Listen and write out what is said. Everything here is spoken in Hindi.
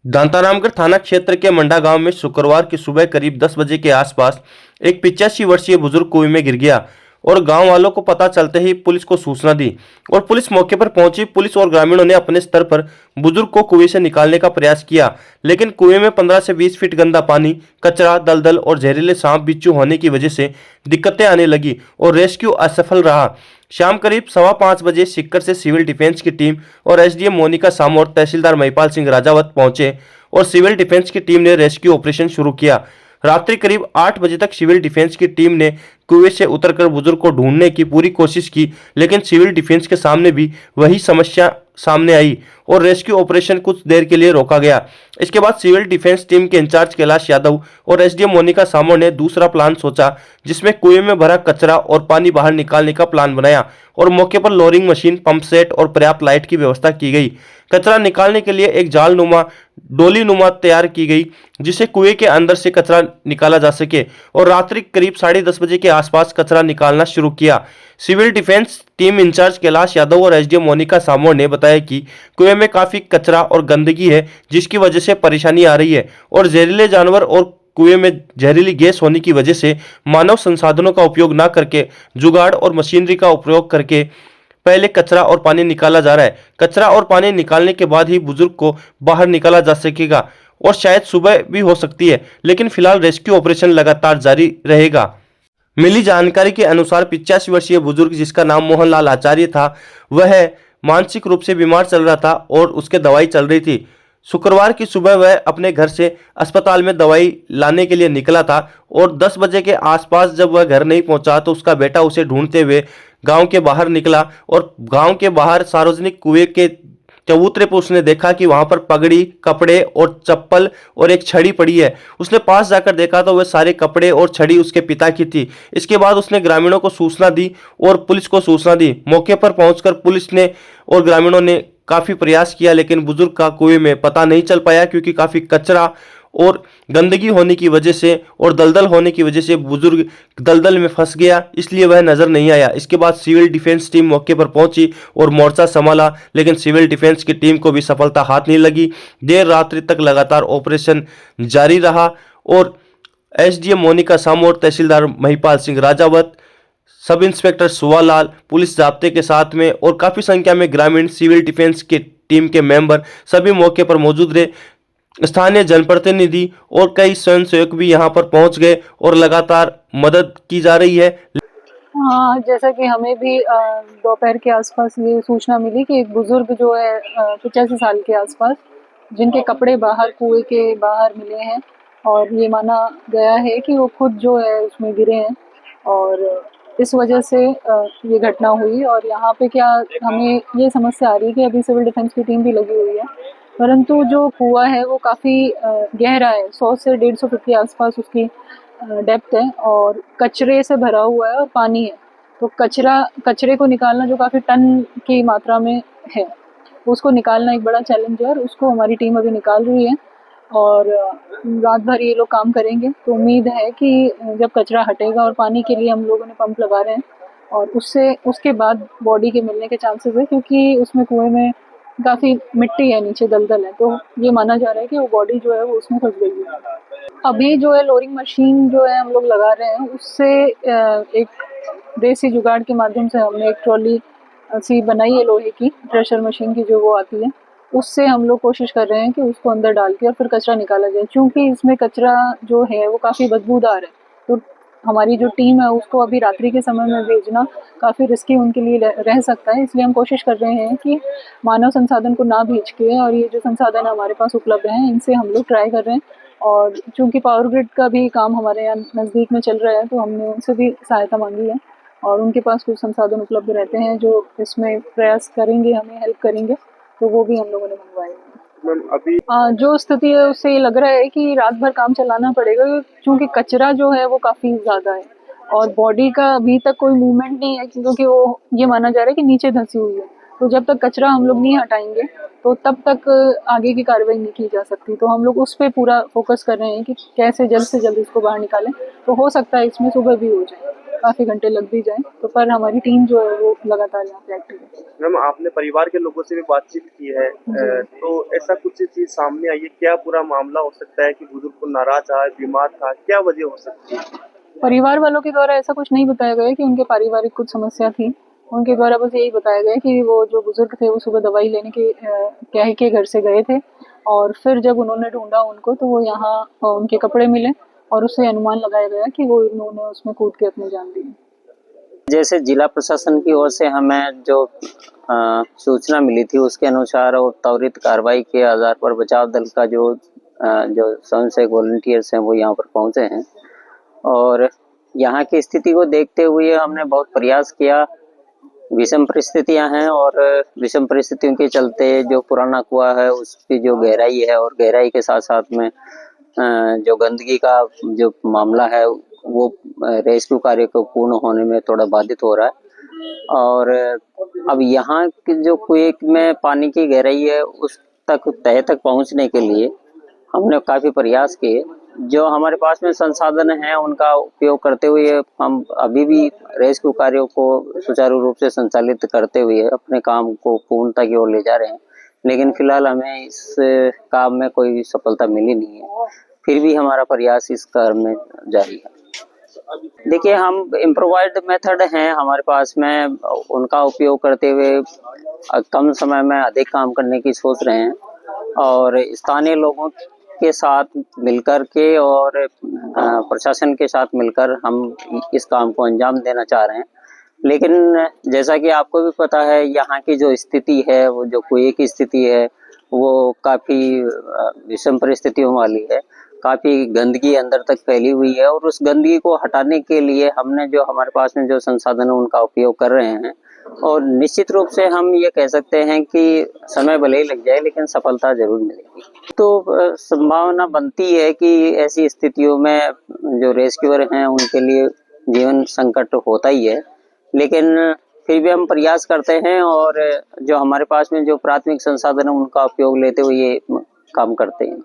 दांतारामगढ़ थाना क्षेत्र के मंडा गांव में शुक्रवार की सुबह करीब 10 बजे के आसपास एक 85 वर्षीय बुजुर्ग कुएं में गिर गया और गांव वालों को पता चलते ही पुलिस को सूचना दी और पुलिस मौके पर पहुंची। पुलिस और ग्रामीणों ने अपने स्तर पर बुजुर्ग को कुएं से निकालने का प्रयास किया, लेकिन कुएं में 15 से 20 फीट गंदा पानी, कचरा, दलदल और जहरीले सांप बिच्छू होने की वजह से दिक्कतें आने लगी और रेस्क्यू असफल रहा। शाम करीब 5:15 बजे सिक्कर से सिविल डिफेंस की टीम और एसडीएम मोनिका सामोर, तहसीलदार महिपाल सिंह राजावत पहुंचे और सिविल डिफेंस की टीम ने रेस्क्यू ऑपरेशन शुरू किया। रात्रि करीब 8 बजे तक सिविल डिफेंस की टीम ने कुएं से उतरकर बुजुर्ग को ढूंढने की पूरी कोशिश की, लेकिन सिविल डिफेंस के सामने भी वही समस्या सामने आई और रेस्क्यू ऑपरेशन कुछ देर के लिए रोका गया। इसके बाद सिविल डिफेंस टीम के इंचार्ज कैलाश यादव और एसडीएम मोनिका सामो ने दूसरा प्लान सोचा, जिसमें कुएं में भरा कचरा और पानी बाहर निकालने का प्लान बनाया और मौके पर लोरिंग मशीन, पंप सेट और पर्याप्त लाइट की व्यवस्था की गई। कचरा निकालने के लिए एक जाल नुमा डोली नुमा तैयार की गई, जिसे कुएं के अंदर से कचरा निकाला जा सके और रात्रि करीब 10:30 बजे के आसपास कचरा निकालना शुरू किया। Civil defence team incharge Kailash Yadav और एसडीएम मोनिका सामो ने बताया कि कुएं में काफी कचरा और गंदगी है, जिसकी वजह से परेशानी आ रही है और जहरीले जानवर और कुएं में जहरीली गैस होने की वजह से मानव संसाधनों का उपयोग न करके जुगाड़ और मशीनरी का उपयोग करके पहले कचरा और पानी निकाला जा रहा है। कचरा और पानी निकालने के बाद ही बुजुर्ग को बाहर निकाला जा सकेगा और शायद सुबह भी हो सकती है, लेकिन फिलहाल रेस्क्यू ऑपरेशन लगातार जारी रहेगा। मिली जानकारी के अनुसार 85 वर्षीय बुजुर्ग, जिसका नाम मोहनलाल आचार्य था, वह मानसिक रूप से बीमार चल रहा था और उसके दवाई चल रही थी। शुक्रवार की सुबह वह अपने घर से अस्पताल में दवाई लाने के लिए निकला था और 10 बजे के आसपास जब वह घर नहीं पहुंचा तो उसका बेटा उसे ढूंढते हुए गांव के बाहर निकला और गांव के बाहर सार्वजनिक कुएं के चबूतरे पर उसने देखा कि वहां पर पगड़ी, कपड़े और चप्पल और एक छड़ी पड़ी है। उसने पास जाकर देखा तो वह सारे कपड़े और छड़ी उसके पिता की थी। इसके बाद उसने ग्रामीणों को सूचना दी और पुलिस को सूचना दी। मौके पर पहुंचकर पुलिस ने और ग्रामीणों ने काफी प्रयास किया, लेकिन बुजुर्ग का कुएं में पता नहीं चल पाया, क्योंकि काफी कचरा और गंदगी होने की वजह से और दलदल होने की वजह से बुजुर्ग दलदल में फंस गया, इसलिए वह नजर नहीं आया। इसके बाद सिविल डिफेंस टीम मौके पर पहुंची और मोर्चा संभाला, लेकिन सिविल डिफेंस की टीम को भी सफलता हाथ नहीं लगी। देर रात्रि तक लगातार ऑपरेशन जारी रहा और एसडीएम मोनिका सामोर, तहसीलदार Mahipal Singh Rajawat, sub inspector Suwalal, police जाब्ते के साथ में और काफी संख्या में ग्रामीण, सिविल डिफेंस के टीम के मेंबर सभी मौके पर मौजूद रहे। स्थानीय जनप्रतिनिधि और कई स्वयंसेवक भी यहां पर पहुंच गए और लगातार मदद की जा रही है। हाँ, जैसा कि हमें भी दोपहर के आसपास ये सूचना मिली कि एक बुजुर्ग जो है 85 साल के आसपास, जिनके कपड़े बाहर कुएं के बाहर मिले हैं और ये माना गया है कि वो खुद जो है उसमें गिरे हैं और इस वजह से ये घटना हुई। और यहाँ पे क्या हमें ये समस्या आ रही है कि अभी सिविल डिफेंस की टीम भी लगी हुई है, परंतु जो कुआं है वो काफ़ी गहरा है, 100 से 150 फीट के आसपास उसकी डेप्थ है और कचरे से भरा हुआ है और पानी है। तो कचरे को निकालना जो काफ़ी टन की मात्रा में है, उसको निकालना एक बड़ा चैलेंज है और उसको हमारी टीम अभी निकाल रही है और रात भर ये लोग काम करेंगे। तो उम्मीद है कि जब कचरा हटेगा, और पानी के लिए हम लोगों ने पंप लगा रहे हैं और उसके बाद बॉडी के मिलने के चांसेस है, क्योंकि उसमें कुएं में काफ़ी मिट्टी है, नीचे दलदल है, तो ये माना जा रहा है कि वो बॉडी जो है वो उसमें फंस गई है। अभी जो है लोरिंग मशीन जो है हम लोग लगा रहे हैं, उससे एक देसी जुगाड़ के माध्यम से हमने एक ट्रॉली सी बनाई है लोहे की, थ्रेशर मशीन की जो वो आती है, उससे हम लोग कोशिश कर रहे हैं कि उसको अंदर डाल के और फिर कचरा निकाला जाए। क्योंकि इसमें कचरा जो है वो काफ़ी बदबूदार है, तो हमारी जो टीम है उसको अभी रात्रि के समय में भेजना काफ़ी रिस्की उनके लिए रह सकता है। इसलिए हम कोशिश कर रहे हैं कि मानव संसाधन को ना भेज के, और ये जो संसाधन हमारे पास उपलब्ध हैं इनसे हम लोग ट्राई कर रहे हैं। और चूँकि पावर ग्रिड का भी काम हमारे यहाँ नज़दीक में चल रहा है, तो हमने उनसे भी सहायता मांगी है और उनके पास कुछ संसाधन उपलब्ध रहते हैं जो इसमें प्रयास करेंगे, हमें हेल्प करेंगे, तो वो भी हम लोगों ने मंगवाए हैं। अभी जो स्थिति है उससे ये लग रहा है कि रात भर काम चलाना पड़ेगा, क्योंकि कचरा जो है वो काफ़ी ज़्यादा है और बॉडी का अभी तक कोई मूवमेंट नहीं है, क्योंकि वो ये माना जा रहा है कि नीचे धंसी हुई है। तो जब तक कचरा हम लोग नहीं हटाएंगे तो तब तक आगे की कार्रवाई नहीं की जा सकती। तो हम लोग उस पर पूरा फोकस कर रहे हैं कि कैसे जल्द से जल्द इसको बाहर निकालें। तो हो सकता है इसमें सुबह भी हो जाए। काफ़ी घंटे लग भी जाए, तो पर हमारी टीम जो है वो लगातार यहाँ पे एक्टिव है। मैम आपने परिवार के लोगों से भी बातचीत की है जी। तो ऐसा कुछ चीज सामने आई है क्या पूरा मामला हो सकता है कि बुजुर्ग को नाराज था बीमार था क्या वजह हो सकती है? परिवार वालों के द्वारा ऐसा कुछ नहीं बताया गया कि उनके पारिवारिक कुछ समस्या थी। उनके द्वारा बस यही बताया गया कि वो जो बुजुर्ग थे वो सुबह दवाई लेने के कह के घर से गए थे, और फिर जब उन्होंने ढूंढा उनको तो वो यहाँ उनके कपड़े मिले, और उससे अनुमान लगाया गया कि वो उन्होंने उसमें कूद के अपनी जान दी। जैसे जिला प्रशासन की ओर से हमें जो सूचना मिली थी उसके अनुसार और त्वरित कार्रवाई के आधार पर बचाव दल का जो स्वयंसेवक वॉलंटियर्स हैं वो यहाँ पर पहुंचे हैं, और यहाँ की स्थिति को देखते हुए हमने बहुत प्रयास किया। विषम परिस्थितियां हैं और विषम परिस्थितियों के चलते जो पुराना कुआं है उसकी जो गहराई है और गहराई के साथ साथ में जो गंदगी का जो मामला है वो रेस्क्यू कार्य को पूर्ण होने में थोड़ा बाधित हो रहा है। और अब यहाँ के जो कुएं में पानी की गहराई है उस तह तक पहुँचने के लिए हमने काफ़ी प्रयास किए। जो हमारे पास में संसाधन हैं उनका उपयोग करते हुए हम अभी भी रेस्क्यू कार्यों को सुचारू रूप से संचालित करते हुए अपने काम को पूर्णता की ओर ले जा रहे हैं, लेकिन फिलहाल हमें इस काम में कोई सफलता मिली नहीं है। फिर भी हमारा प्रयास इस कार्य में जारी है। देखिए, हम इम्प्रोवाइज्ड मेथड हैं हमारे पास में, उनका उपयोग करते हुए कम समय में अधिक काम करने की सोच रहे हैं, और स्थानीय लोगों के साथ मिलकर के और प्रशासन के साथ मिलकर हम इस काम को अंजाम देना चाह रहे हैं। लेकिन जैसा कि आपको भी पता है यहाँ की जो स्थिति है, वो जो कुएं की स्थिति है वो काफ़ी विषम परिस्थितियों वाली है। काफ़ी गंदगी अंदर तक फैली हुई है, और उस गंदगी को हटाने के लिए हमने जो हमारे पास में जो संसाधन है उनका उपयोग कर रहे हैं, और निश्चित रूप से हम ये कह सकते हैं कि समय भले ही लग जाए लेकिन सफलता जरूर मिलेगी। तो संभावना बनती है कि ऐसी स्थितियों में जो रेस्क्यूअर हैं उनके लिए जीवन संकट होता ही है, लेकिन फिर भी हम प्रयास करते हैं और जो हमारे पास में जो प्राथमिक संसाधन है उनका उपयोग लेते हुए ये काम करते हैं।